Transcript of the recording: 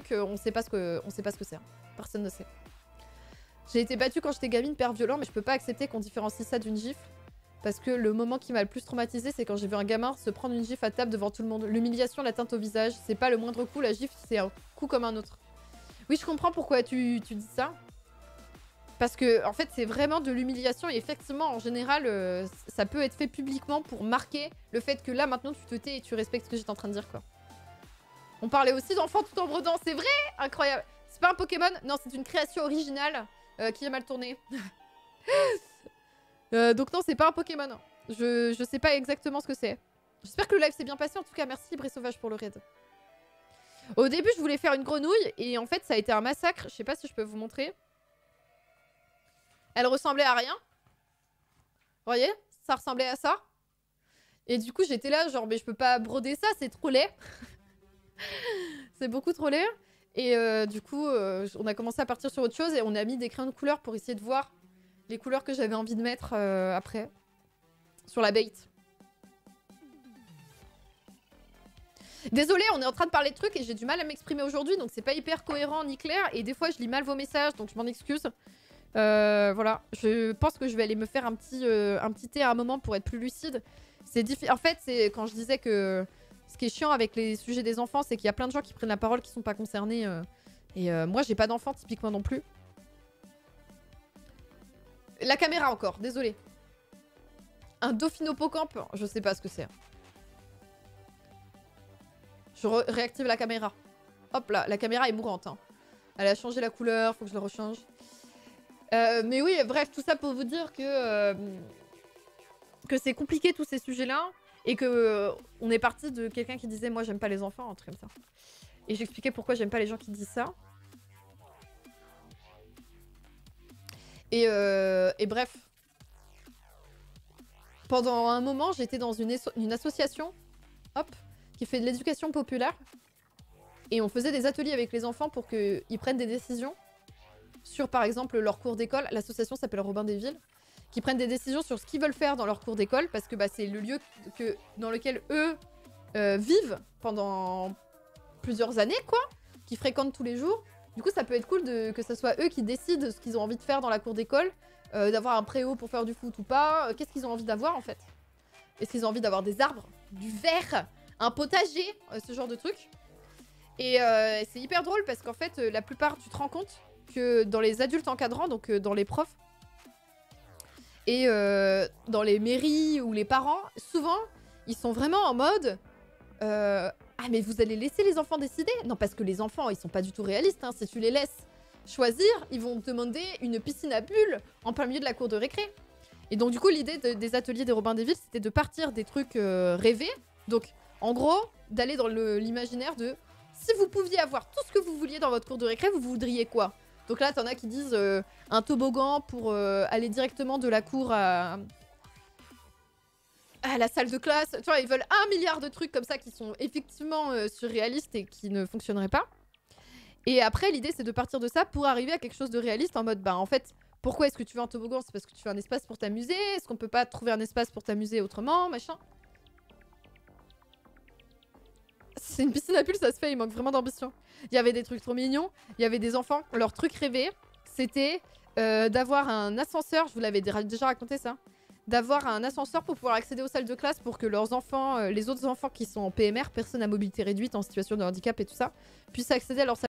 truc, on sait pas ce que c'est. Hein. Personne ne sait. J'ai été battue quand j'étais gamine, père violent, mais je peux pas accepter qu'on différencie ça d'une gifle. Parce que le moment qui m'a le plus traumatisé, c'est quand j'ai vu un gamin se prendre une gifle à table devant tout le monde. L'humiliation, la teinte au visage, c'est pas le moindre coup, la gifle, c'est un coup comme un autre. Oui, je comprends pourquoi tu dis ça. Parce que, en fait, c'est vraiment de l'humiliation. Et effectivement, en général, ça peut être fait publiquement pour marquer le fait que là, maintenant, tu te tais et tu respectes ce que j'étais en train de dire, quoi. On parlait aussi d'enfants tout en bredant. C'est vrai? Incroyable. C'est pas un Pokémon? Non, c'est une création originale qui est mal tournée. Donc non, c'est pas un Pokémon. Je sais pas exactement ce que c'est. J'espère que le live s'est bien passé. En tout cas, merci Bré Sauvage pour le raid. Au début, je voulais faire une grenouille. Et en fait, ça a été un massacre. Je sais pas si je peux vous montrer. Elle ressemblait à rien. Vous voyez? Ça ressemblait à ça. Et du coup, j'étais là, genre, mais je peux pas broder ça, c'est trop laid. C'est beaucoup trop laid. Et du coup, on a commencé à partir sur autre chose. Et on a mis des crayons de couleur pour essayer de voir les couleurs que j'avais envie de mettre après. Sur la bait. Désolée, on est en train de parler de trucs et j'ai du mal à m'exprimer aujourd'hui. Donc c'est pas hyper cohérent ni clair. Et des fois, je lis mal vos messages, donc je m'en excuse. Voilà, je pense que je vais aller me faire un petit thé à un moment pour être plus lucide. En fait, c'est quand je disais que ce qui est chiant avec les sujets des enfants, c'est qu'il y a plein de gens qui prennent la parole qui sont pas concernés. Moi, j'ai pas d'enfants typiquement non plus. La caméra encore, désolé. Un Dauphinopocamp, je sais pas ce que c'est. Je réactive la caméra. Hop là, la caméra est mourante. Hein. Elle a changé la couleur, faut que je la rechange. Mais oui, bref, tout ça pour vous dire que c'est compliqué tous ces sujets-là et que on est parti de quelqu'un qui disait moi j'aime pas les enfants, un truc comme ça. Et j'expliquais pourquoi j'aime pas les gens qui disent ça. Et bref. Pendant un moment, j'étais dans une association, hop, qui fait de l'éducation populaire. Et on faisait des ateliers avec les enfants pour qu'ils prennent des décisions sur, par exemple, leur cours d'école. L'association s'appelle Robin des Villes. Qui prennent des décisions sur ce qu'ils veulent faire dans leur cours d'école. Parce que bah, c'est le lieu dans lequel eux vivent pendant plusieurs années, quoi. Qui fréquentent tous les jours. Du coup, ça peut être cool que ce soit eux qui décident ce qu'ils ont envie de faire dans la cour d'école. D'avoir un préau pour faire du foot ou pas. Qu'est-ce qu'ils ont envie d'avoir, en fait? Est-ce qu'ils ont envie d'avoir des arbres, du verre, un potager, ce genre de trucs? Et c'est hyper drôle parce qu'en fait, la plupart, tu te rends compte que dans les adultes encadrants, donc dans les profs, et dans les mairies ou les parents, souvent, ils sont vraiment en mode ah, mais vous allez laisser les enfants décider? Non, parce que les enfants, ils sont pas du tout réalistes. Hein. Si tu les laisses choisir, ils vont te demander une piscine à bulles en plein milieu de la cour de récré. Et donc, du coup, l'idée des ateliers des Robins des Villes, c'était de partir des trucs rêvés. Donc, en gros, d'aller dans l'imaginaire de si vous pouviez avoir tout ce que vous vouliez dans votre cour de récré, vous voudriez quoi? Donc là, t'en as qui disent un toboggan pour aller directement de la cour à la salle de classe. Tu vois, ils veulent 1 milliard de trucs comme ça qui sont effectivement surréalistes et qui ne fonctionneraient pas. Et après, l'idée, c'est de partir de ça pour arriver à quelque chose de réaliste en mode, bah en fait, pourquoi est-ce que tu veux un toboggan? C'est parce que tu veux un espace pour t'amuser? Est-ce qu'on peut pas trouver un espace pour t'amuser autrement? Machin. C'est une piscine à bulles, ça se fait, il manque vraiment d'ambition. Il y avait des trucs trop mignons, il y avait des enfants, leur truc rêvé, c'était d'avoir un ascenseur, je vous l'avais déjà raconté ça, d'avoir un ascenseur pour pouvoir accéder aux salles de classe pour que leurs enfants, les autres enfants qui sont en PMR, personnes à mobilité réduite, en situation de handicap et tout ça, puissent accéder à leur salle